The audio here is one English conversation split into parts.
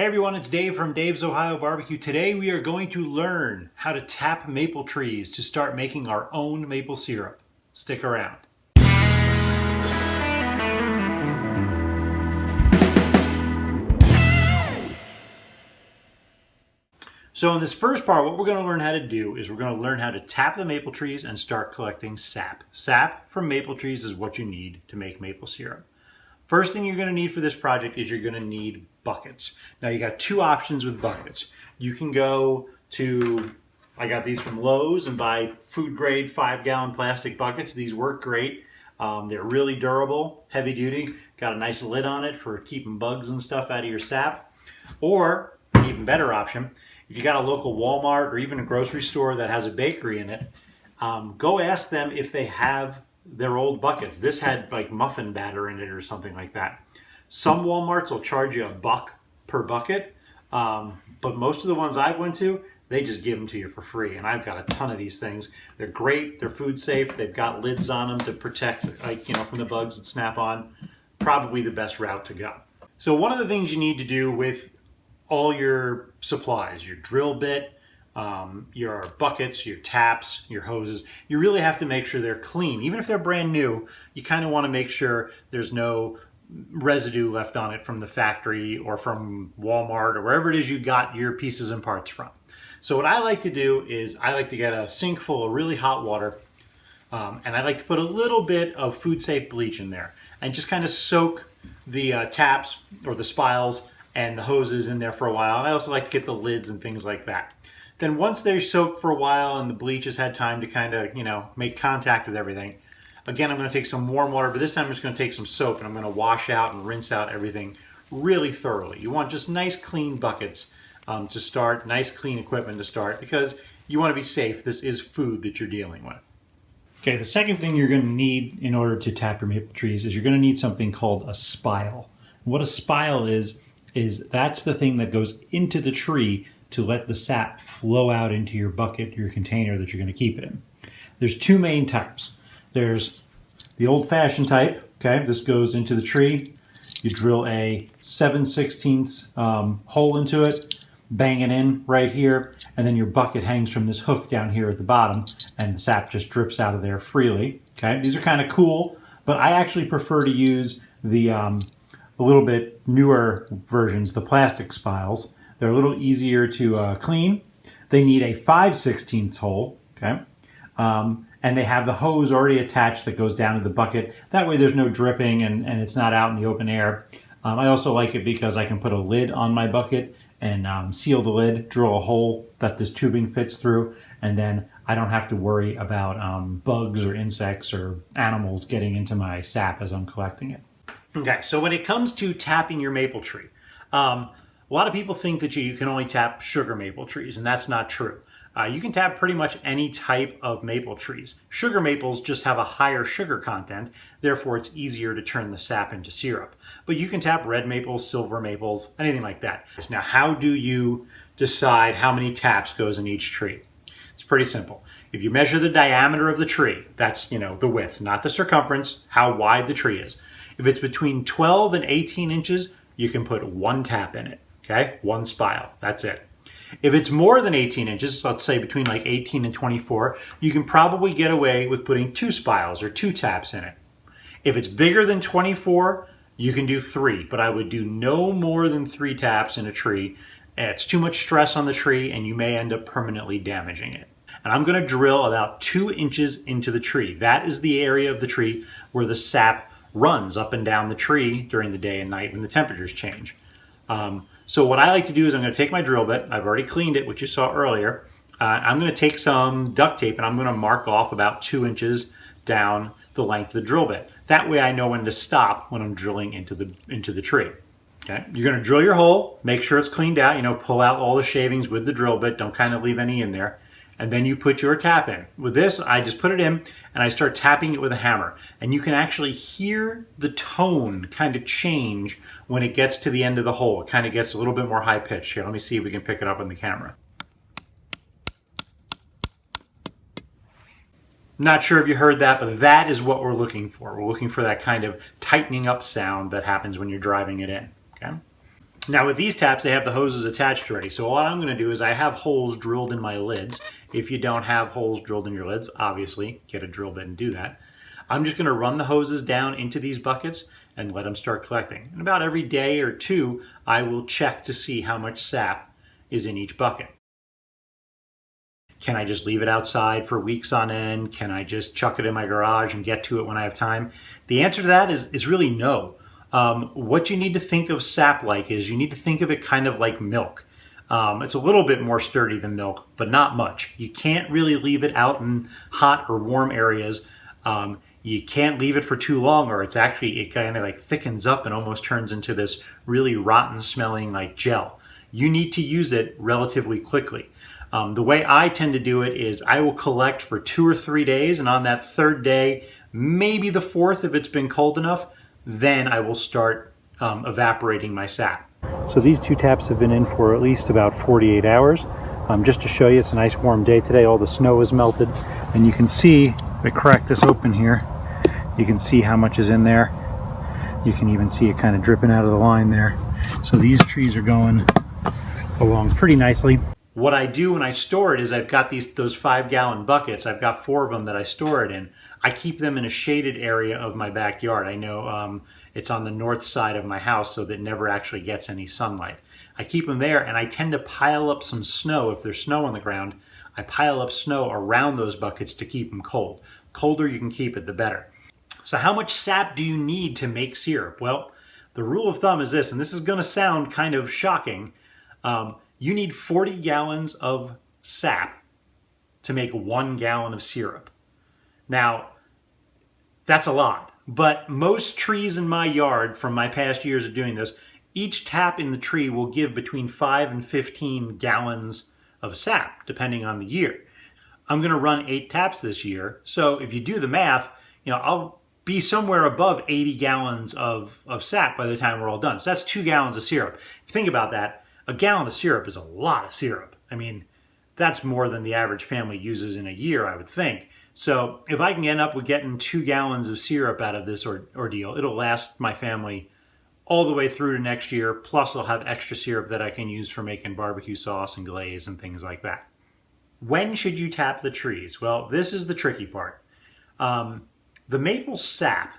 Hey everyone, it's Dave from Dave's Ohio Barbecue. Today we are going to learn how to tap maple trees to start making our own maple syrup. Stick around. So in this first part, what we're going to learn how to do is we're going to learn how to tap the maple trees and start collecting sap. Sap from maple trees is what you need to make maple syrup. First thing you're going to need for this project is you're going to need buckets. Now you got two options with buckets. You can go to, I got these from Lowe's, and buy food grade 5-gallon plastic buckets. These work great. They're really durable, heavy duty, got a nice lid on it for keeping bugs and stuff out of your sap. Or, an even better option, if you got a local Walmart or even a grocery store that has a bakery in it, go ask them if they have their old buckets. This had like muffin batter in it or something like that. Some Walmarts will charge you $1 per bucket, but most of the ones I've went to, they just give them to you for free, and I've got a ton of these things. They're great, they're food safe, they've got lids on them to protect, from the bugs that snap on. Probably the best route to go. So one of the things you need to do with all your supplies, your drill bit, your buckets, your taps, your hoses, you really have to make sure they're clean. Even if they're brand new, you kind of want to make sure there's no residue left on it from the factory or from Walmart or wherever it is you got your pieces and parts from. So what I like to do is I like to get a sink full of really hot water, and I like to put a little bit of food safe bleach in there and just kind of soak the taps or the spiles and the hoses in there for a while. And I also like to get the lids and things like that. Then once they're soaked for a while and the bleach has had time to kind of, make contact with everything, again, I'm going to take some warm water, but this time I'm just going to take some soap and I'm going to wash out and rinse out everything really thoroughly. You want just nice clean buckets to start, nice clean equipment to start, because you want to be safe. This is food that you're dealing with. Okay, the second thing you're going to need in order to tap your maple trees is you're going to need something called a spile. What a spile is that's the thing that goes into the tree to let the sap flow out into your bucket, your container that you're going to keep it in. There's two main types. There's the old-fashioned type, okay? This goes into the tree. You drill a 7/16 hole into it, bang it in right here, and then your bucket hangs from this hook down here at the bottom, and the sap just drips out of there freely, okay? These are kind of cool, but I actually prefer to use the a little bit newer versions, the plastic spiles. They're a little easier to clean. They need a 5/16 hole, okay? And they have the hose already attached that goes down to the bucket. That way there's no dripping and it's not out in the open air. I also like it because I can put a lid on my bucket and seal the lid, drill a hole that this tubing fits through, and then I don't have to worry about bugs or insects or animals getting into my sap as I'm collecting it. Okay, so when it comes to tapping your maple tree, a lot of people think that you can only tap sugar maple trees, and that's not true. You can tap pretty much any type of maple trees. Sugar maples just have a higher sugar content, therefore it's easier to turn the sap into syrup. But you can tap red maples, silver maples, anything like that. Now, how do you decide how many taps goes in each tree? It's pretty simple. If you measure the diameter of the tree, that's the width, not the circumference, how wide the tree is. If it's between 12 and 18 inches, you can put one tap in it, okay? One spile, that's it. If it's more than 18 inches, so let's say between like 18 and 24, you can probably get away with putting 2 spiles or 2 taps in it. If it's bigger than 24, you can do 3, but I would do no more than 3 taps in a tree. It's too much stress on the tree and you may end up permanently damaging it. And I'm going to drill about 2 inches into the tree. That is the area of the tree where the sap runs up and down the tree during the day and night when the temperatures change. So what I like to do is I'm going to take my drill bit. I've already cleaned it, which you saw earlier. I'm going to take some duct tape and I'm going to mark off about 2 inches down the length of the drill bit. That way I know when to stop when I'm drilling into the tree. Okay? You're going to drill your hole, make sure it's cleaned out, pull out all the shavings with the drill bit, don't kind of leave any in there. And then you put your tap in. With this, I just put it in and I start tapping it with a hammer. And you can actually hear the tone kind of change when it gets to the end of the hole. It kind of gets a little bit more high pitched. Here, let me see if we can pick it up on the camera. Not sure if you heard that, but that is what we're looking for. We're looking for that kind of tightening up sound that happens when you're driving it in, okay? Now with these taps, they have the hoses attached already. So what I'm going to do is I have holes drilled in my lids. If you don't have holes drilled in your lids, obviously get a drill bit and do that. I'm just going to run the hoses down into these buckets and let them start collecting. And about every day or two, I will check to see how much sap is in each bucket. Can I just leave it outside for weeks on end? Can I just chuck it in my garage and get to it when I have time? The answer to that is really no. What you need to think of sap like is you need to think of it kind of like milk. It's a little bit more sturdy than milk, but not much. You can't really leave it out in hot or warm areas. You can't leave it for too long, or it kind of like thickens up and almost turns into this really rotten smelling like gel. You need to use it relatively quickly. The way I tend to do it is I will collect for 2 or 3 days, and on that third day, maybe the fourth if it's been cold enough, then I will start evaporating my sap. So these 2 taps have been in for at least about 48 hours. Just to show you, it's a nice warm day today. All the snow is melted, and you can see, if I crack this open here, you can see how much is in there. You can even see it kind of dripping out of the line there. So these trees are going along pretty nicely. What I do when I store it is I've got those 5-gallon buckets. I've got 4 of them that I store it in. I keep them in a shaded area of my backyard. I know it's on the north side of my house, so that it never actually gets any sunlight. I keep them there, and I tend to pile up some snow. If there's snow on the ground, I pile up snow around those buckets to keep them cold. Colder you can keep it, the better. So how much sap do you need to make syrup? Well, the rule of thumb is this, and this is going to sound kind of shocking. You need 40 gallons of sap to make 1 gallon of syrup. Now, that's a lot, but most trees in my yard from my past years of doing this, each tap in the tree will give between 5 and 15 gallons of sap, depending on the year. I'm going to run 8 taps this year, so if you do the math, I'll be somewhere above 80 gallons of sap by the time we're all done. So that's 2 gallons of syrup. If you think about that, a gallon of syrup is a lot of syrup. I mean, that's more than the average family uses in a year, I would think. So if I can end up with getting 2 gallons of syrup out of this ordeal, it'll last my family all the way through to next year. Plus I'll have extra syrup that I can use for making barbecue sauce and glaze and things like that. When should you tap the trees? Well, this is the tricky part. The maple sap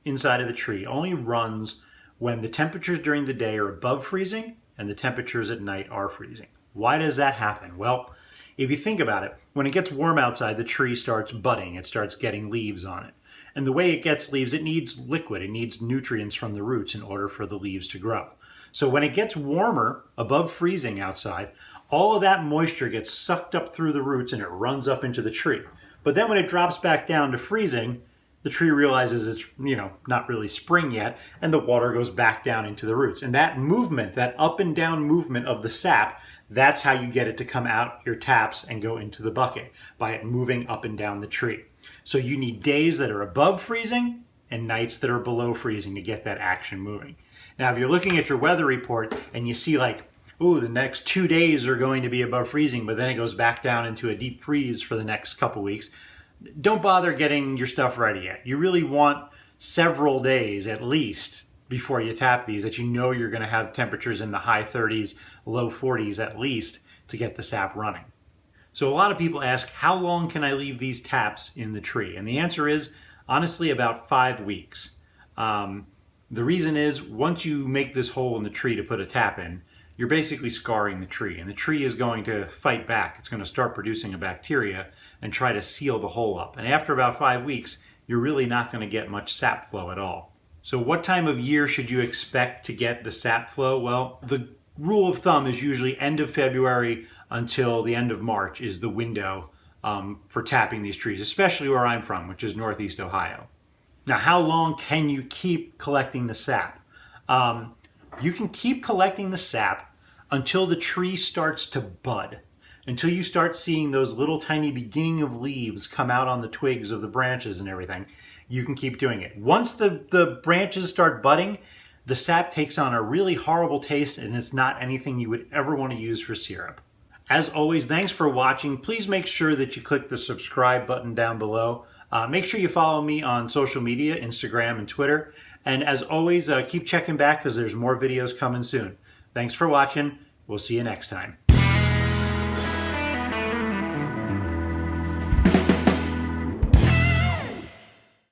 inside of the tree only runs when the temperatures during the day are above freezing and the temperatures at night are freezing. Why does that happen? Well, if you think about it, when it gets warm outside, the tree starts budding. It starts getting leaves on it. And the way it gets leaves, it needs liquid. It needs nutrients from the roots in order for the leaves to grow. So when it gets warmer, above freezing outside, all of that moisture gets sucked up through the roots and it runs up into the tree. But then when it drops back down to freezing, the tree realizes it's, not really spring yet, and the water goes back down into the roots. And that movement, that up and down movement of the sap, that's how you get it to come out your taps and go into the bucket, by it moving up and down the tree. So you need days that are above freezing and nights that are below freezing to get that action moving. Now, if you're looking at your weather report and you see the next 2 days are going to be above freezing, but then it goes back down into a deep freeze for the next couple weeks, don't bother getting your stuff ready yet. You really want several days at least before you tap these that you're going to have temperatures in the high 30s, low 40s at least to get the sap running. So a lot of people ask, how long can I leave these taps in the tree? And the answer is, honestly, about 5 weeks. The reason is, once you make this hole in the tree to put a tap in, you're basically scarring the tree, and the tree is going to fight back. It's going to start producing a bacteria and try to seal the hole up. And after about 5 weeks, you're really not going to get much sap flow at all. So what time of year should you expect to get the sap flow? Well, the rule of thumb is usually end of February until the end of March is the window for tapping these trees, especially where I'm from, which is Northeast Ohio. Now, how long can you keep collecting the sap? You can keep collecting the sap until the tree starts to bud, until you start seeing those little tiny beginning of leaves come out on the twigs of the branches and everything. You can keep doing it. Once the branches start budding, the sap takes on a really horrible taste, and it's not anything you would ever want to use for syrup. As always, thanks for watching. Please make sure that you click the subscribe button down below. Make sure you follow me on social media, Instagram and Twitter. And as always, keep checking back because there's more videos coming soon. Thanks for watching. We'll see you next time.